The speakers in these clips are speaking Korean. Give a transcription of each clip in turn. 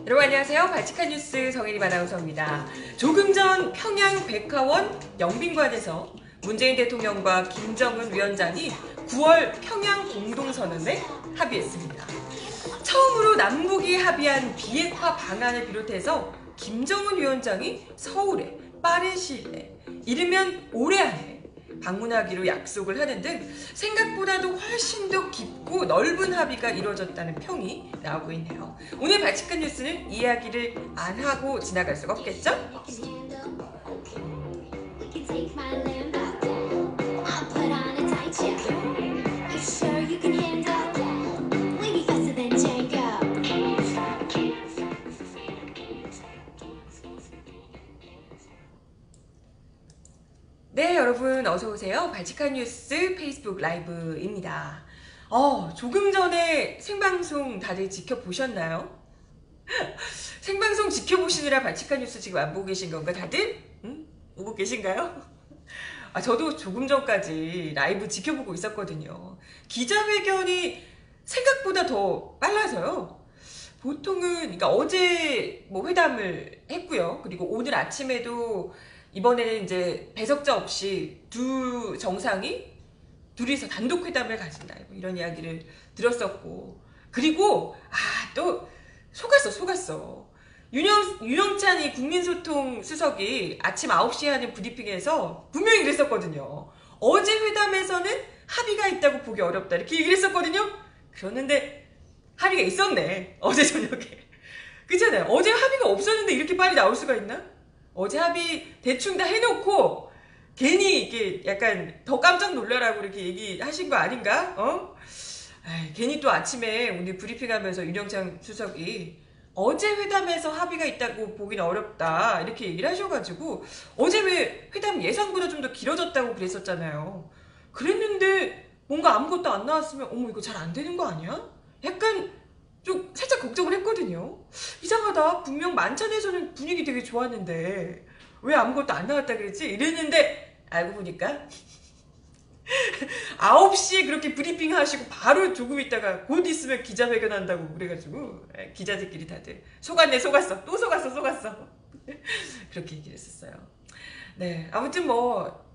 여러분 안녕하세요. 발칙한 뉴스 정혜림 아나운서입니다. 조금 전 평양 백화원 영빈관에서 문재인 대통령과 김정은 위원장이 9월 평양 공동선언에 합의했습니다. 처음으로 남북이 합의한 비핵화 방안을 비롯해서 김정은 위원장이 서울에 빠른 시일 내에 이르면 올해 안에 방문하기로 약속을 하는 등 생각보다도 훨씬 더 깊고 넓은 합의가 이루어졌다는 평이 나오고 있네요. 오늘 발칙한 뉴스는 이야기를 안 하고 지나갈 수가 없겠죠? 네, 여러분 어서오세요. 발칙한 뉴스 페이스북 라이브입니다. 조금 전에 생방송 다들 지켜보셨나요? 생방송 지켜보시느라 발칙한 뉴스 지금 안 보고 계신 건가 다들? 보고 계신가요? 저도 조금 전까지 라이브 지켜보고 있었거든요. 기자회견이 생각보다 더 빨라서요. 보통은 그러니까 어제 뭐 회담을 했고요. 그리고 오늘 아침에도 이번에는 이제 배석자 없이 두 정상이 둘이서 단독 회담을 가진다 이런 이야기를 들었었고, 그리고 또 속았어. 윤영찬이 국민소통 수석이 아침 9시에 하는 브리핑에서 분명히 그랬었거든요. 어제 회담에서는 합의가 있다고 보기 어렵다 이렇게 얘기를 했었거든요. 그랬는데 합의가 있었네, 어제 저녁에. 그렇잖아요. 어제 합의가 없었는데 이렇게 빨리 나올 수가 있나? 어제 합의 대충 다 해놓고 괜히 이게 약간 더 깜짝 놀라라고 이렇게 얘기하신 거 아닌가? 괜히 또 아침에 오늘 브리핑하면서 윤영찬 수석이 어제 회담에서 합의가 있다고 보기는 어렵다 이렇게 얘기를 하셔가지고, 어제 왜 회담 예상보다 좀 더 길어졌다고 그랬었잖아요. 그랬는데 뭔가 아무것도 안 나왔으면 어머 이거 잘 안 되는 거 아니야? 약간 좀 살짝 걱정을 했거든요. 이상하다. 분명 만찬에서는 분위기 되게 좋았는데 왜 아무것도 안 나왔다 그랬지? 이랬는데 알고 보니까 9시에 그렇게 브리핑 하시고 바로 조금 있다가 곧 있으면 기자회견 한다고 그래가지고 기자들끼리 다들 속았어. 또 속았어. 그렇게 얘기를 했었어요. 네, 아무튼 뭐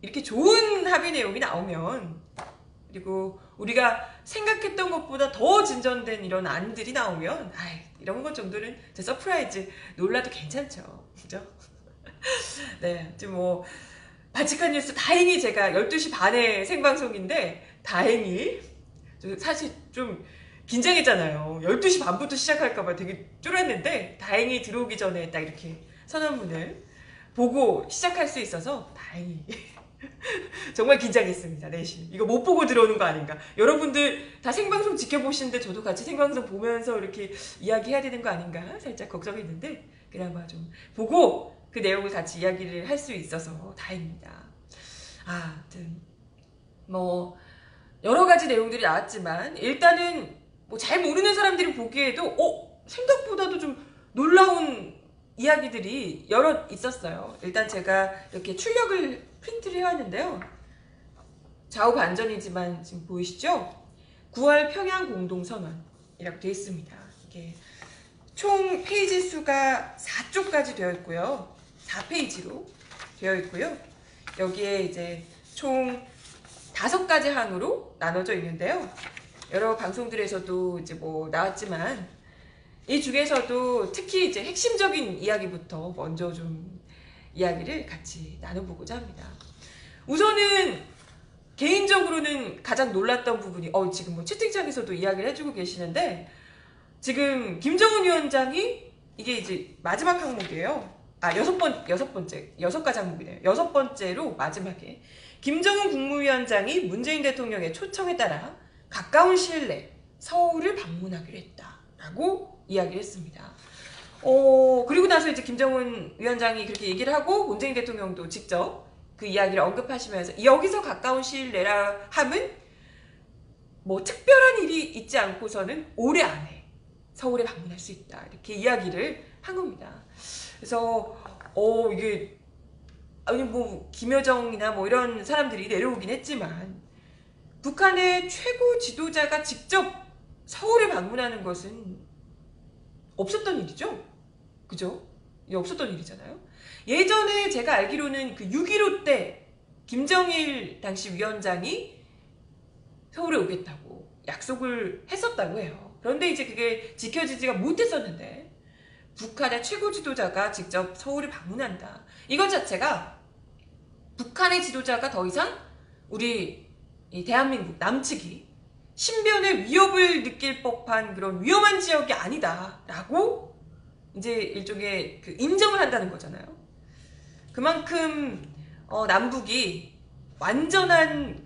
이렇게 좋은 합의 내용이 나오면, 그리고 우리가 생각했던 것보다 더 진전된 이런 안들이 나오면 이런 것 정도는 서프라이즈 놀라도 괜찮죠. 그죠? 네, 지금 뭐 발칙한 뉴스 다행히 제가 12시 반에 생방송인데 다행히 사실 좀 긴장했잖아요. 12시 반부터 시작할까봐 되게 쫄았는데 다행히 들어오기 전에 딱 이렇게 선언문을 보고 시작할 수 있어서 다행히 정말 긴장했습니다. 4시. 이거 못 보고 들어오는 거 아닌가. 여러분들 다 생방송 지켜보시는데 저도 같이 생방송 보면서 이렇게 이야기해야 되는 거 아닌가 살짝 걱정했는데 그나마 좀 보고 그 내용을 같이 이야기를 할 수 있어서 다행입니다. 아무튼 뭐 여러 가지 내용들이 나왔지만 일단은 뭐 잘 모르는 사람들이 보기에도 생각보다도 좀 놀라운 이야기들이 여러 있었어요. 일단 제가 이렇게 출력을 프린트를 해왔는데요. 좌우 반전이지만 지금 보이시죠? 9월 평양 공동선언이라고 되어 있습니다. 이게 총 페이지 수가 4쪽까지 되어 있고요. 4페이지로 되어 있고요. 여기에 이제 총 5가지 항으로 나눠져 있는데요. 여러 방송들에서도 이제 뭐 나왔지만 이 중에서도 특히 이제 핵심적인 이야기부터 먼저 좀 이야기를 같이 나눠보고자 합니다. 우선은 개인적으로는 가장 놀랐던 부분이 지금 뭐 채팅창에서도 이야기를 해주고 계시는데, 지금 김정은 위원장이 이게 이제 마지막 항목이에요. 6가지 항목이네요. 6번째로 마지막에 김정은 국무위원장이 문재인 대통령의 초청에 따라 가까운 시일 내 서울을 방문하기로 했다라고 이야기를 했습니다. 그리고 나서 이제 김정은 위원장이 그렇게 얘기를 하고 문재인 대통령도 직접 그 이야기를 언급하시면서 여기서 가까운 시일 내라 함은 뭐 특별한 일이 있지 않고서는 올해 안에 서울에 방문할 수 있다. 이렇게 이야기를 한 겁니다. 그래서 이게 아니 뭐 김여정이나 뭐 이런 사람들이 내려오긴 했지만 북한의 최고 지도자가 직접 서울에 방문하는 것은 없었던 일이죠. 그죠? 이게 없었던 일이잖아요. 예전에 제가 알기로는 그 6.15 때 김정일 당시 위원장이 서울에 오겠다고 약속을 했었다고 해요. 그런데 이제 그게 지켜지지가 못했었는데 북한의 최고 지도자가 직접 서울을 방문한다. 이것 자체가 북한의 지도자가 더 이상 우리 이 대한민국 남측이 신변의 위협을 느낄 법한 그런 위험한 지역이 아니다라고 이제 일종의 그 인정을 한다는 거잖아요. 그만큼 남북이 완전한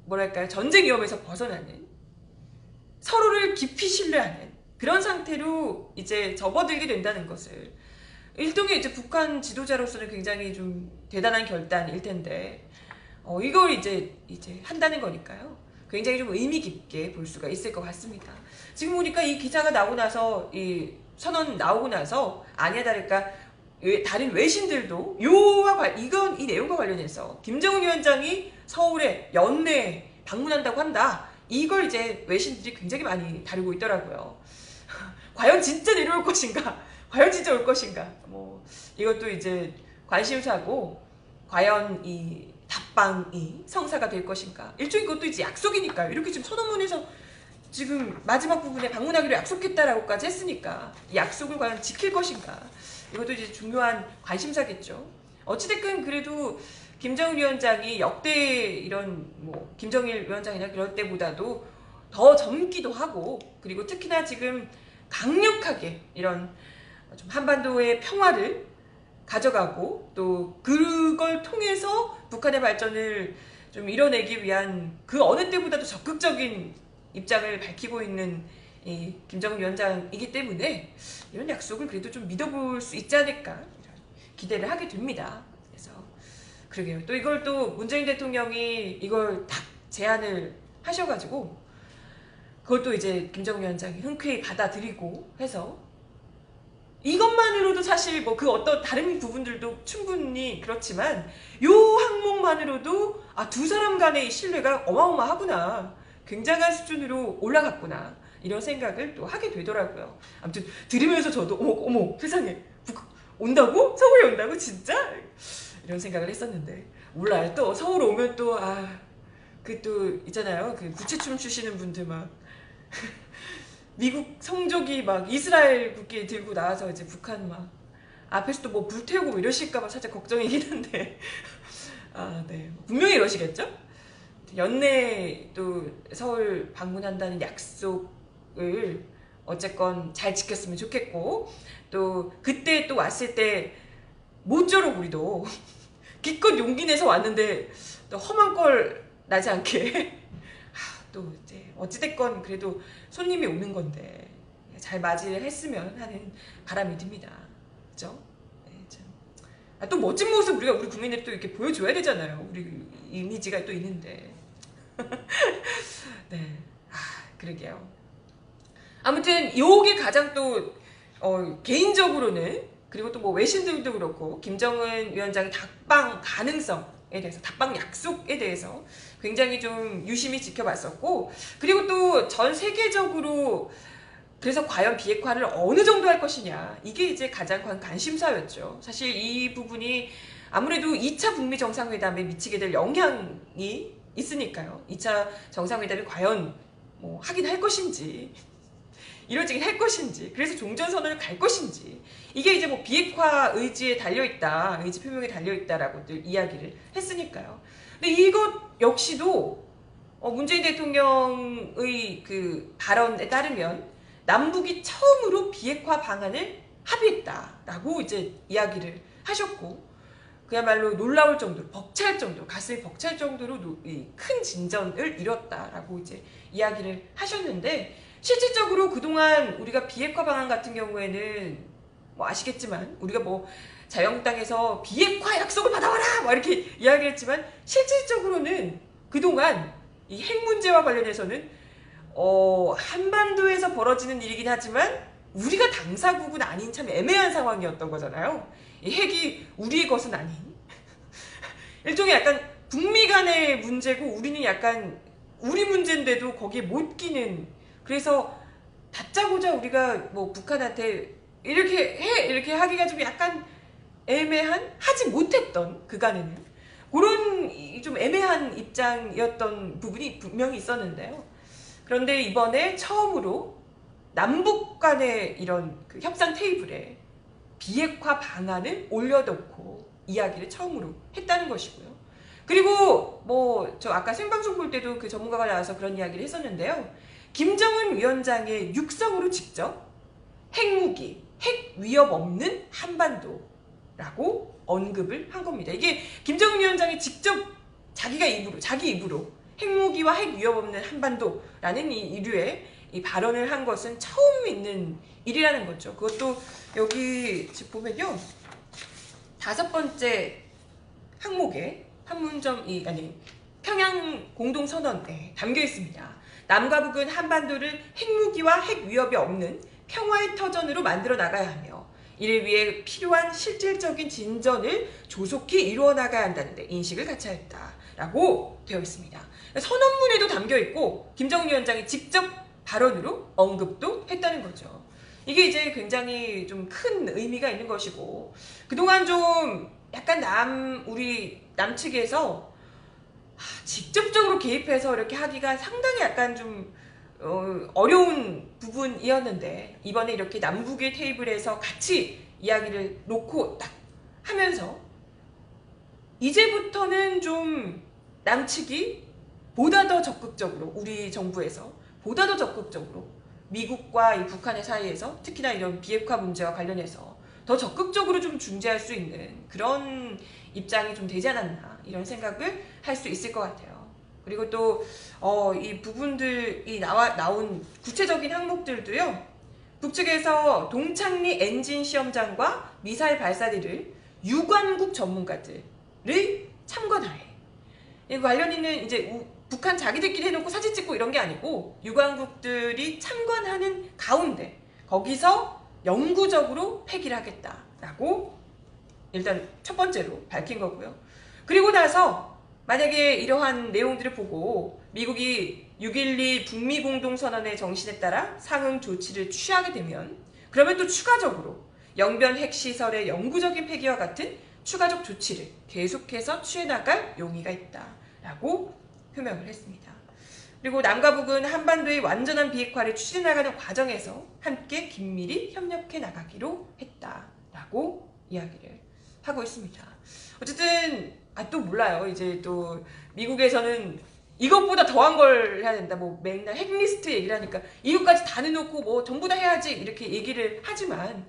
뭐랄까요 전쟁 위험에서 벗어나는 서로를 깊이 신뢰하는 그런 상태로 이제 접어들게 된다는 것을 일종의 이제 북한 지도자로서는 굉장히 좀 대단한 결단일 텐데 이걸 이제 한다는 거니까요. 굉장히 좀 의미 깊게 볼 수가 있을 것 같습니다. 지금 보니까 이 기사가 나오고 나서 이 선언 나오고 나서 아니야 다를까 다른 외신들도 이 내용과 관련해서 김정은 위원장이 서울에 연내에 방문한다고 한다. 이걸 이제 외신들이 굉장히 많이 다루고 있더라고요. 과연 진짜 내려올 것인가? 과연 진짜 올 것인가? 뭐 이것도 이제 관심사고 과연 이 답방이 성사가 될 것인가? 일종의 것도 이제 약속이니까요. 이렇게 지금 선언문에서 지금 마지막 부분에 방문하기로 약속했다라고까지 했으니까 이 약속을 과연 지킬 것인가? 이것도 이제 중요한 관심사겠죠. 어찌됐든 그래도 김정은 위원장이 역대 이런 뭐 김정일 위원장이나 그럴 때보다도 더 젊기도 하고 그리고 특히나 지금 강력하게 이런 좀 한반도의 평화를 가져가고 또 그걸 통해서 북한의 발전을 좀 이뤄내기 위한 그 어느 때보다도 적극적인 입장을 밝히고 있는 이 김정은 위원장이기 때문에 이런 약속을 그래도 좀 믿어볼 수 있지 않을까 이런 기대를 하게 됩니다. 그래서 그러게요. 또 이걸 또 문재인 대통령이 이걸 딱 제안을 하셔가지고 그것도 이제 김정은 위원장이 흔쾌히 받아들이고 해서 이것만으로도 사실 뭐 그 어떤 다른 부분들도 충분히 그렇지만 요 항목만으로도 두 사람 간의 신뢰가 어마어마하구나. 굉장한 수준으로 올라갔구나. 이런 생각을 또 하게 되더라고요. 아무튼 들으면서 저도 어머 세상에 온다고? 서울에 온다고? 진짜? 이런 생각을 했었는데 몰라요. 또 서울 오면 또 그 또 있잖아요. 그 구체춤 추시는 분들 막 미국 성족이 막 이스라엘 국기 들고 나와서 이제 북한 막 앞에서 또 뭐 불태우고 이러실까봐 살짝 걱정이긴 한데 네 분명히 이러시겠죠? 연내에 또 서울 방문한다는 약속을 어쨌건 잘 지켰으면 좋겠고 또 그때 또 왔을 때 모쪼록 우리도 기껏 용기 내서 왔는데 또 험한 꼴 나지 않게 또 이제 어찌됐건 그래도 손님이 오는 건데 잘 맞이를 했으면 하는 바람이 듭니다. 그죠? 네, 또 멋진 모습 우리 국민들 또 이렇게 보여줘야 되잖아요. 우리 이미지가 또 있는데. 네, 그러게요. 아무튼 요게 가장 또 개인적으로는 그리고 또 뭐 외신들도 그렇고 김정은 위원장의 답방 가능성에 대해서 답방 약속에 대해서 굉장히 좀 유심히 지켜봤었고 그리고 또 전 세계적으로 그래서 과연 비핵화를 어느 정도 할 것이냐 이게 이제 가장 관심사였죠. 사실 이 부분이 아무래도 2차 북미 정상회담에 미치게 될 영향이 있으니까요. 2차 정상회담이 과연 뭐 하긴 할 것인지 이루어지긴 할 것인지 그래서 종전선언을 갈 것인지 이게 이제 뭐 비핵화 의지에 달려있다 의지 표명에 달려있다라고들 이야기를 했으니까요. 근데 이것 역시도 문재인 대통령의 그 발언에 따르면 남북이 처음으로 비핵화 방안을 합의했다라고 이제 이야기를 하셨고 그야말로 놀라울 정도로 벅찰 정도로 가슴이 벅찰 정도로 큰 진전을 이뤘다라고 이제 이야기를 하셨는데 실질적으로 그동안 우리가 비핵화 방안 같은 경우에는 뭐 아시겠지만 우리가 뭐 자유한국당에서 비핵화 약속을 받아와라 뭐 이렇게 이야기를 했지만 실질적으로는 그동안 이 핵 문제와 관련해서는 한반도에서 벌어지는 일이긴 하지만 우리가 당사국은 아닌 참 애매한 상황이었던 거잖아요. 이 핵이 우리의 것은 아닌 일종의 약간 북미 간의 문제고 우리는 약간 우리 문제인데도 거기에 못 끼는, 그래서 다짜고짜 우리가 뭐 북한한테 이렇게 하기가 좀 약간 애매한, 하지 못했던 그간에는 그런 좀 애매한 입장이었던 부분이 분명히 있었는데요. 그런데 이번에 처음으로 남북 간의 이런 그 협상 테이블에 비핵화 방안을 올려놓고 이야기를 처음으로 했다는 것이고요. 그리고 뭐 저 아까 생방송 볼 때도 그 전문가가 나와서 그런 이야기를 했었는데요. 김정은 위원장의 육성으로 직접 핵무기, 핵 위협 없는 한반도라고 언급을 한 겁니다. 이게 김정은 위원장이 직접 자기 입으로 핵무기와 핵 위협 없는 한반도라는 이 이류의 이 발언을 한 것은 처음 있는 일이라는 거죠. 그것도 여기 지금 보면요. 5번째 항목에 판문점이 평양 공동선언에 담겨 있습니다. 남과 북은 한반도를 핵무기와 핵 위협이 없는 평화의 터전으로 만들어 나가야 하며 이를 위해 필요한 실질적인 진전을 조속히 이루어 나가야 한다는데 인식을 같이 하였다라고 되어 있습니다. 선언문에도 담겨 있고 김정은 위원장이 직접 발언으로 언급도 했다는 거죠. 이게 이제 굉장히 좀 큰 의미가 있는 것이고, 그동안 좀 약간 우리 남측에서 직접적으로 개입해서 이렇게 하기가 상당히 약간 좀 어려운 부분이었는데, 이번에 이렇게 남북의 테이블에서 같이 이야기를 놓고 딱 하면서 이제부터는 좀 남측이 보다 더 적극적으로, 우리 정부에서 보다 더 적극적으로 미국과 이 북한의 사이에서 특히나 이런 비핵화 문제와 관련해서 더 적극적으로 좀 중재할 수 있는 그런 입장이 좀 되지 않았나, 이런 생각을 할 수 있을 것 같아요. 그리고 또 이 부분들이 나온 구체적인 항목들도요. 북측에서 동창리 엔진 시험장과 미사일 발사대를 유관국 전문가들을 참관하에, 관련인은 이제 북한 자기들끼리 해놓고 사진 찍고 이런 게 아니고 유관국들이 참관하는 가운데 거기서 영구적으로 폐기를 하겠다라고 일단 첫 번째로 밝힌 거고요. 그리고 나서 만약에 이러한 내용들을 보고 미국이 6.12 북미 공동선언의 정신에 따라 상응 조치를 취하게 되면 그러면 또 추가적으로 영변 핵시설의 영구적인 폐기와 같은 추가적 조치를 계속해서 취해나갈 용의가 있다라고 표명을 했습니다. 그리고 남과 북은 한반도의 완전한 비핵화를 추진해나가는 과정에서 함께 긴밀히 협력해 나가기로 했다라고 이야기를 하고 있습니다. 어쨌든 또 몰라요. 이제 또 미국에서는 이것보다 더한 걸 해야 된다. 뭐 맨날 핵리스트 얘기를 하니까 이것까지 다 내놓고 뭐 전부 다 해야지 이렇게 얘기를 하지만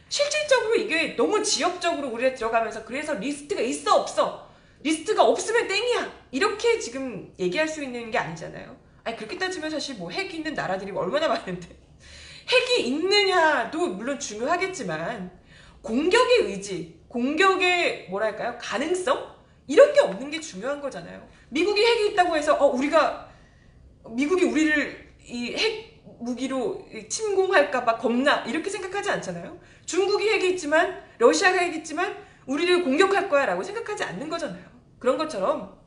실질적으로 이게 너무 지역적으로 우리가 들어가면서 그래서 리스트가 있어 없어, 리스트가 없으면 땡이야 이렇게 지금 얘기할 수 있는 게 아니잖아요. 아니 그렇게 따지면 사실 뭐 핵이 있는 나라들이 얼마나 많은데 핵이 있느냐도 물론 중요하겠지만 공격의 의지, 공격의 뭐랄까요 가능성 이런 게 없는 게 중요한 거잖아요. 미국이 핵이 있다고 해서 미국이 우리를 이 핵 무기로 침공할까봐 겁나 이렇게 생각하지 않잖아요. 중국이 핵이 있지만 러시아가 핵이 있지만 우리를 공격할 거야 라고 생각하지 않는 거잖아요. 그런 것처럼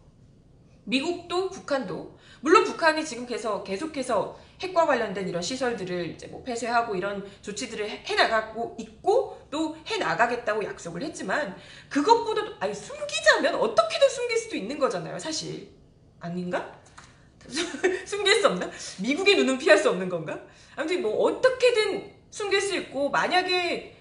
미국도 북한도, 물론 북한이 지금 계속해서 핵과 관련된 이런 시설들을 이제 뭐 폐쇄하고 이런 조치들을 해나가고 있고 또 해나가겠다고 약속을 했지만 그것보다도 숨기자면 어떻게든 숨길 수도 있는 거잖아요. 사실 아닌가? 숨길 수 없나? 미국의 눈은 피할 수 없는 건가? 아무튼 뭐 어떻게든 숨길 수 있고, 만약에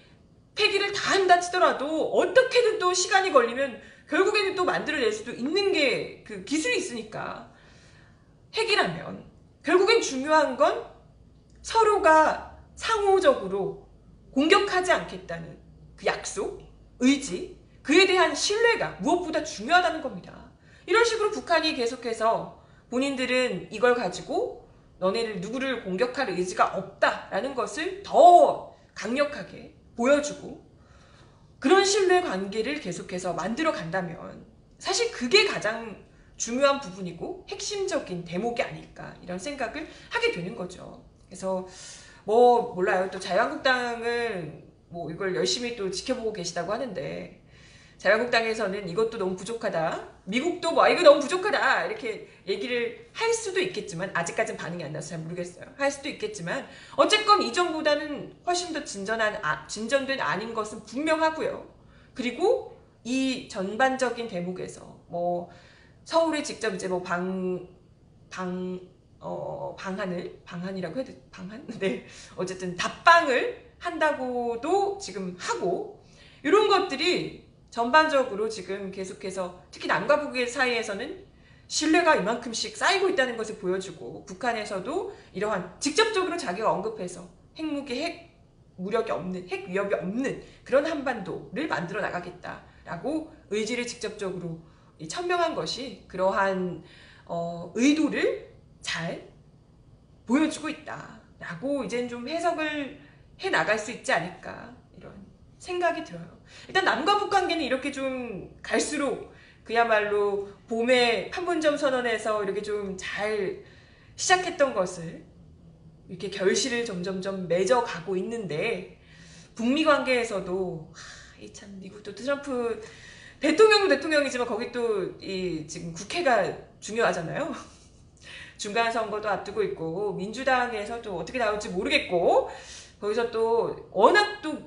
폐기를 다 한다 치더라도 어떻게든 또 시간이 걸리면 결국에는 또 만들어낼 수도 있는 게 그 기술이 있으니까. 핵이라면 결국엔 중요한 건 서로가 상호적으로 공격하지 않겠다는 그 약속, 의지, 그에 대한 신뢰가 무엇보다 중요하다는 겁니다. 이런 식으로 북한이 계속해서 본인들은 이걸 가지고 너네를 누구를 공격할 의지가 없다라는 것을 더 강력하게 보여주고 그런 신뢰 관계를 계속해서 만들어 간다면 사실 그게 가장 중요한 부분이고 핵심적인 대목이 아닐까 이런 생각을 하게 되는 거죠. 그래서 뭐 몰라요. 또 자유한국당은 뭐 이걸 열심히 또 지켜보고 계시다고 하는데 자유한국당에서는 이것도 너무 부족하다. 미국도 뭐 이거 너무 부족하다. 이렇게 얘기를 할 수도 있겠지만 아직까지는 반응이 안 나서 잘 모르겠어요. 할 수도 있겠지만 어쨌건 이전보다는 훨씬 더 진전된 아닌 것은 분명하고요. 그리고 이 전반적인 대목에서 뭐 서울에 직접 이제 뭐 방한이라고 해야 돼? 방한? 네. 어쨌든 답방을 한다고도 지금 하고 이런 것들이 전반적으로 지금 계속해서 특히 남과 북의 사이에서는 신뢰가 이만큼씩 쌓이고 있다는 것을 보여주고 북한에서도 이러한 직접적으로 자기가 언급해서 핵무기, 핵 무력이 없는, 핵 위협이 없는 그런 한반도를 만들어 나가겠다라고 의지를 직접적으로 천명한 것이 그러한 의도를 잘 보여주고 있다라고 이제는 좀 해석을 해 나갈 수 있지 않을까 이런 생각이 들어요. 일단 남과 북 관계는 이렇게 좀 갈수록 그야말로 봄에 판문점 선언에서 이렇게 좀 잘 시작했던 것을 이렇게 결실을 점점점 맺어가고 있는데 북미 관계에서도 참 미국도 트럼프 대통령도 대통령이지만 거기 또 지금 국회가 중요하잖아요. 중간 선거도 앞두고 있고 민주당에서 또 어떻게 나올지 모르겠고 거기서 또 워낙 또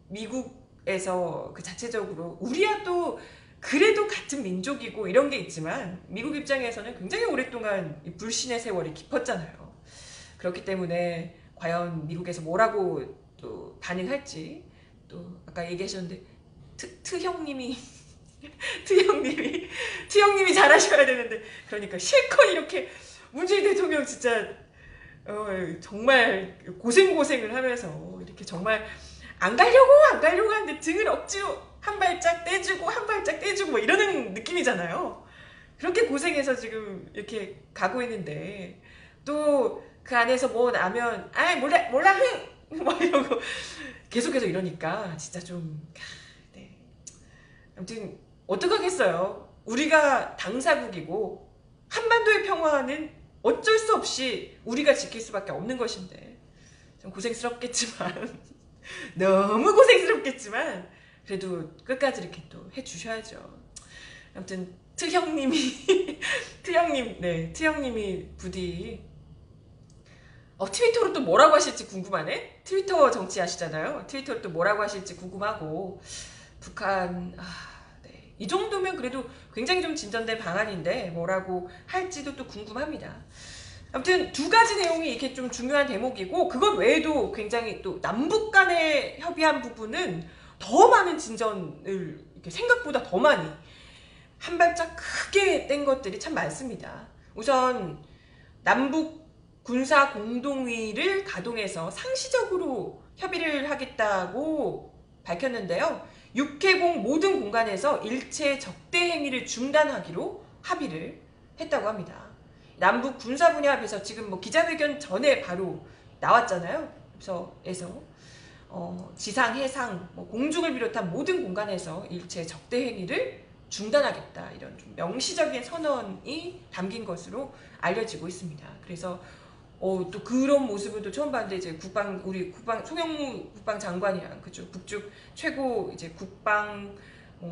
미국에서 그 자체적으로 우리야 또 그래도 같은 민족이고 이런 게 있지만 미국 입장에서는 굉장히 오랫동안 이 불신의 세월이 깊었잖아요. 그렇기 때문에 과연 미국에서 뭐라고 또 반응할지 또 아까 얘기하셨는데 트형님이 트형님이 잘하셔야 되는데 그러니까 실컷 이렇게 문재인 대통령 진짜 정말 고생을 하면서 이렇게 정말 안 가려고 하는데 등을 억지로 한 발짝 떼주고 뭐 이러는 느낌이잖아요. 그렇게 고생해서 지금 이렇게 가고 있는데 또 그 안에서 뭐 나면 몰라 흥! 뭐 이러고 계속해서 이러니까 진짜 좀 네. 아무튼 어떡하겠어요. 우리가 당사국이고 한반도의 평화는 어쩔 수 없이 우리가 지킬 수밖에 없는 것인데 좀 고생스럽겠지만 너무 고생스럽겠지만 그래도 끝까지 이렇게 또 해주셔야죠. 아무튼 트형님이 부디 트위터로 또 뭐라고 하실지 궁금하네. 트위터 정치 하시잖아요. 트위터로 또 뭐라고 하실지 궁금하고 북한 네. 이 정도면 그래도 굉장히 좀 진전된 방안인데 뭐라고 할지도 또 궁금합니다. 아무튼 두 가지 내용이 이렇게 좀 중요한 대목이고 그것 외에도 굉장히 또 남북 간에 협의한 부분은 더 많은 진전을 이렇게 생각보다 더 많이 한 발짝 크게 뗀 것들이 참 많습니다. 우선 남북 군사 공동위를 가동해서 상시적으로 협의를 하겠다고 밝혔는데요. 육해공 모든 공간에서 일체 적대 행위를 중단하기로 합의를 했다고 합니다. 남북 군사 분야 합의서 지금 뭐 기자회견 전에 바로 나왔잖아요. 그래서 지상, 해상, 뭐 공중을 비롯한 모든 공간에서 일체 적대 행위를 중단하겠다 이런 좀 명시적인 선언이 담긴 것으로 알려지고 있습니다. 그래서 또 그런 모습을 또 처음 봤는데 이제 송영무 국방장관이랑 그죠 북측 최고 이제 국방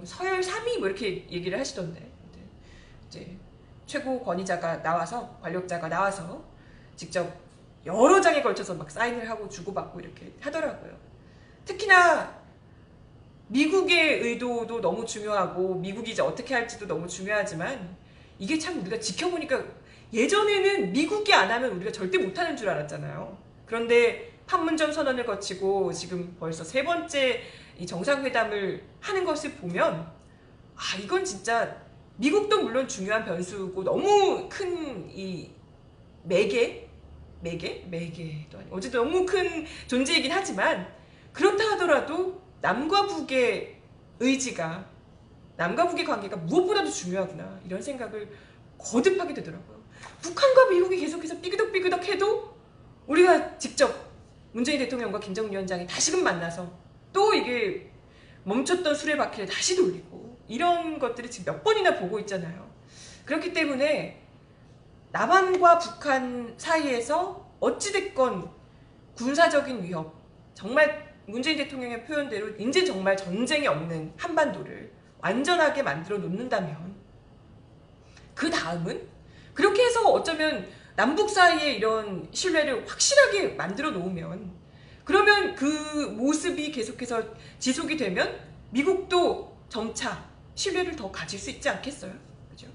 서열 3위 뭐 이렇게 얘기를 하시던데 이제 최고 권위자가 나와서 관력자가 나와서 직접 여러 장에 걸쳐서 막 사인을 하고 주고받고 이렇게 하더라고요. 특히나 미국의 의도도 너무 중요하고 미국이 이제 어떻게 할지도 너무 중요하지만 이게 참 우리가 지켜보니까 예전에는 미국이 안 하면 우리가 절대 못하는 줄 알았잖아요. 그런데 판문점 선언을 거치고 지금 벌써 3번째 이 정상회담을 하는 것을 보면 이건 진짜 미국도 물론 중요한 변수고 너무 큰 이 매개도 아니고 어쨌든 너무 큰 존재이긴 하지만 그렇다 하더라도 남과 북의 의지가 남과 북의 관계가 무엇보다도 중요하구나 이런 생각을 거듭하게 되더라고요. 북한과 미국이 계속해서 삐그덕삐그덕 해도 우리가 직접 문재인 대통령과 김정은 위원장이 다시금 만나서 또 이게 멈췄던 수레바퀴를 다시 돌리고 이런 것들을 지금 몇 번이나 보고 있잖아요. 그렇기 때문에 남한과 북한 사이에서 어찌됐건 군사적인 위협, 정말 문재인 대통령의 표현대로 이제 정말 전쟁이 없는 한반도를 완전하게 만들어 놓는다면 그 다음은 그렇게 해서 어쩌면 남북 사이에 이런 신뢰를 확실하게 만들어 놓으면 그러면 그 모습이 계속해서 지속이 되면 미국도 점차 신뢰를 더 가질 수 있지 않겠어요? 그죠?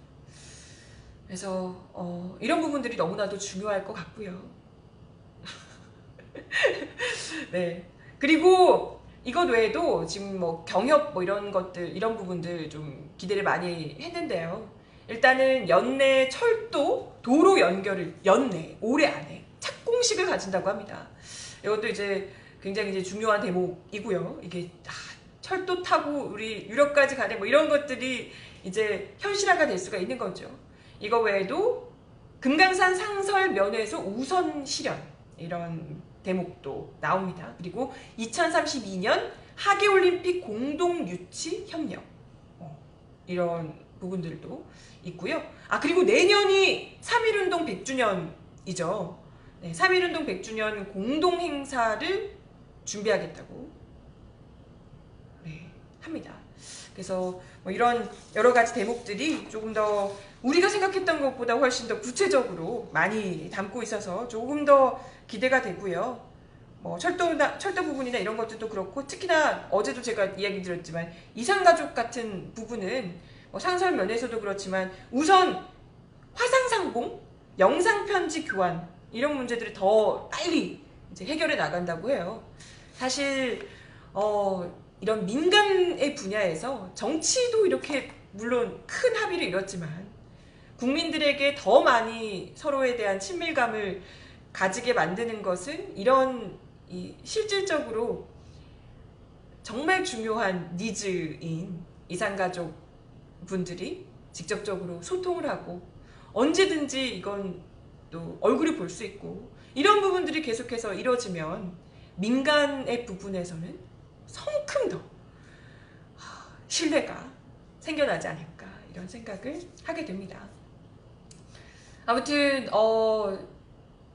그래서 이런 부분들이 너무나도 중요할 것 같고요. 네. 그리고 이것 외에도 지금 뭐 경협 뭐 이런 것들 이런 부분들 좀 기대를 많이 했는데요. 일단은 연내 철도 도로 연결을 연내 올해 안에 착공식을 가진다고 합니다. 이것도 이제 굉장히 이제 중요한 대목이고요. 이게 철도 타고 우리 유럽까지 가는 뭐 이런 것들이 이제 현실화가 될 수가 있는 거죠. 이거 외에도 금강산 상설 면회소 우선 실현 이런 대목도 나옵니다. 그리고 2032년 하계올림픽 공동 유치 협력 이런 부분들도 있고요. 그리고 내년이 3.1운동 100주년이죠. 네, 3.1운동 100주년 공동 행사를 준비하겠다고 합니다. 그래서 뭐 이런 여러 가지 대목들이 조금 더 우리가 생각했던 것보다 훨씬 더 구체적으로 많이 담고 있어서 조금 더 기대가 되고요. 뭐 철도 부분이나 이런 것들도 그렇고 특히나 어제도 제가 이야기 드렸지만 이산가족 같은 부분은 뭐 상설 면에서도 그렇지만 우선 화상상봉, 영상편지 교환 이런 문제들이 더 빨리 이제 해결해 나간다고 해요. 사실 이런 민간의 분야에서 정치도 이렇게 물론 큰 합의를 이뤘지만 국민들에게 더 많이 서로에 대한 친밀감을 가지게 만드는 것은 이런 실질적으로 정말 중요한 니즈인 이산가족 분들이 직접적으로 소통을 하고 언제든지 이건 또 얼굴을 볼 수 있고 이런 부분들이 계속해서 이루어지면 민간의 부분에서는 성큼 더 신뢰가 생겨나지 않을까 이런 생각을 하게 됩니다. 아무튼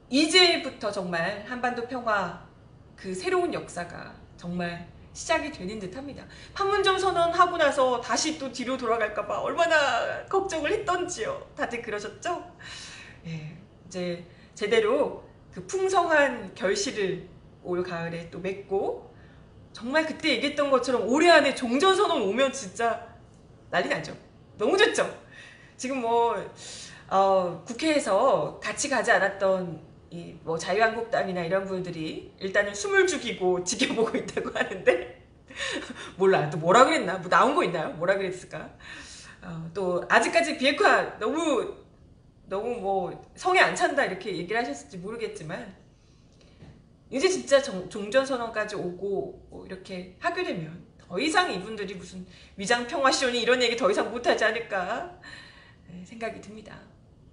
이제부터 정말 한반도 평화 그 새로운 역사가 정말 시작이 되는 듯 합니다. 판문점 선언하고 나서 다시 또 뒤로 돌아갈까봐 얼마나 걱정을 했던지요. 다들 그러셨죠? 예, 이제 제대로 그 풍성한 결실을 올 가을에 또 맺고 정말 그때 얘기했던 것처럼 올해 안에 종전선언 오면 진짜 난리 나죠. 너무 좋죠? 지금 뭐 국회에서 같이 가지 않았던 뭐 자유한국당이나 이런 분들이 일단은 숨을 죽이고 지켜보고 있다고 하는데 몰라 또 뭐라 그랬나 뭐 나온 거 있나요? 뭐라 그랬을까? 또 아직까지 비핵화 너무 뭐 성에 안 찬다 이렇게 얘기를 하셨을지 모르겠지만 이제 진짜 종전선언까지 오고 뭐 이렇게 하게 되면 더 이상 이분들이 무슨 위장평화시오니 이런 얘기 더 이상 못하지 않을까 생각이 듭니다.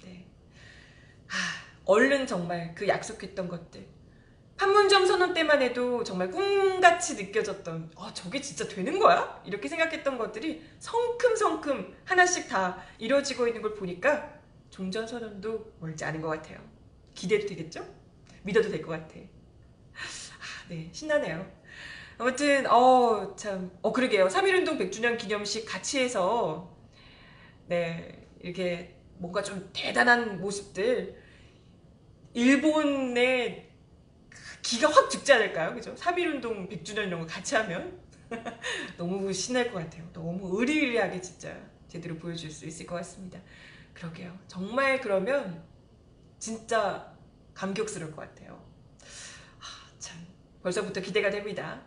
네. 얼른 정말 그 약속했던 것들 판문점 선언 때만 해도 정말 꿈같이 느껴졌던 저게 진짜 되는 거야? 이렇게 생각했던 것들이 성큼성큼 하나씩 다 이루어지고 있는 걸 보니까 종전선언도 멀지 않은 것 같아요. 기대도 되겠죠? 믿어도 될 것 같아. 네, 신나네요. 아무튼 참 그러게요. 3.1운동 100주년 기념식 같이 해서 네 이렇게 뭔가 좀 대단한 모습들 일본의 기가 확 죽지 않을까요? 그죠? 3.1운동 100주년 이런 거 같이 하면 너무 신날 것 같아요. 너무 의리의리하게 진짜 제대로 보여줄 수 있을 것 같습니다. 그러게요. 정말 그러면 진짜 감격스러울 것 같아요. 참 벌써부터 기대가 됩니다.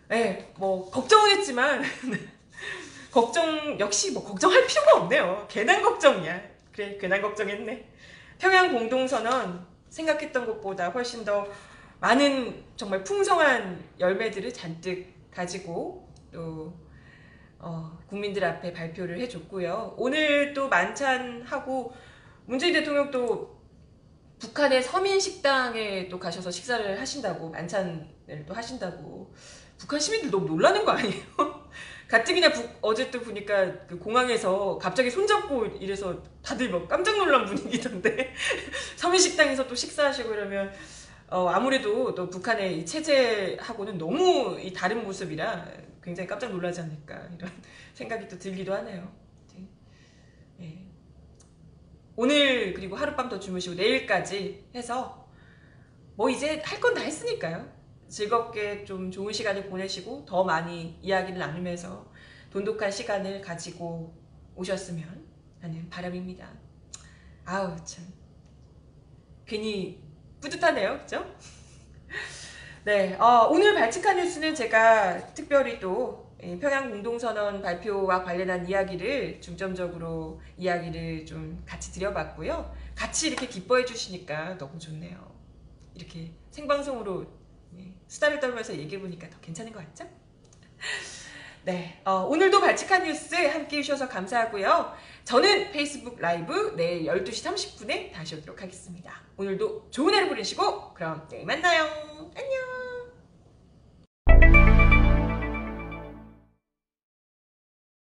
네, 뭐 걱정은 했지만 역시 뭐 걱정할 필요가 없네요. 괜한 걱정이야. 그래, 괜한 걱정했네. 평양 공동선언 생각했던 것보다 훨씬 더 많은 정말 풍성한 열매들을 잔뜩 가지고 또 국민들 앞에 발표를 해줬고요. 오늘 또 만찬하고 문재인 대통령도 북한의 서민식당에 또 가셔서 식사를 하신다고, 만찬을 또 하신다고. 북한 시민들 너무 놀라는 거 아니에요? 가뜩이나 어제 또 보니까 그 공항에서 갑자기 손잡고 이래서 다들 막 깜짝 놀란 분위기던데. 서민식당에서 또 식사하시고 이러면 아무래도 또 북한의 이 체제하고는 너무 이 다른 모습이라 굉장히 깜짝 놀라지 않을까 이런 생각이 또 들기도 하네요. 네. 오늘 그리고 하룻밤 더 주무시고 내일까지 해서 뭐 이제 할 건 다 했으니까요. 즐겁게 좀 좋은 시간을 보내시고 더 많이 이야기를 나누면서 돈독한 시간을 가지고 오셨으면 하는 바람입니다. 아우 참 괜히 뿌듯하네요. 그죠? 네, 오늘 발칙한 뉴스는 제가 특별히 또 평양 공동선언 발표와 관련한 이야기를 중점적으로 이야기를 좀 같이 드려봤고요. 같이 이렇게 기뻐해 주시니까 너무 좋네요. 이렇게 생방송으로 수다를 떨면서 얘기해보니까 더 괜찮은 것 같죠? 네, 오늘도 발칙한 뉴스 함께 해주셔서 감사하고요. 저는 페이스북 라이브 내일 12시 30분에 다시 오도록 하겠습니다. 오늘도 좋은 하루 보내시고 그럼 내일 만나요. 안녕.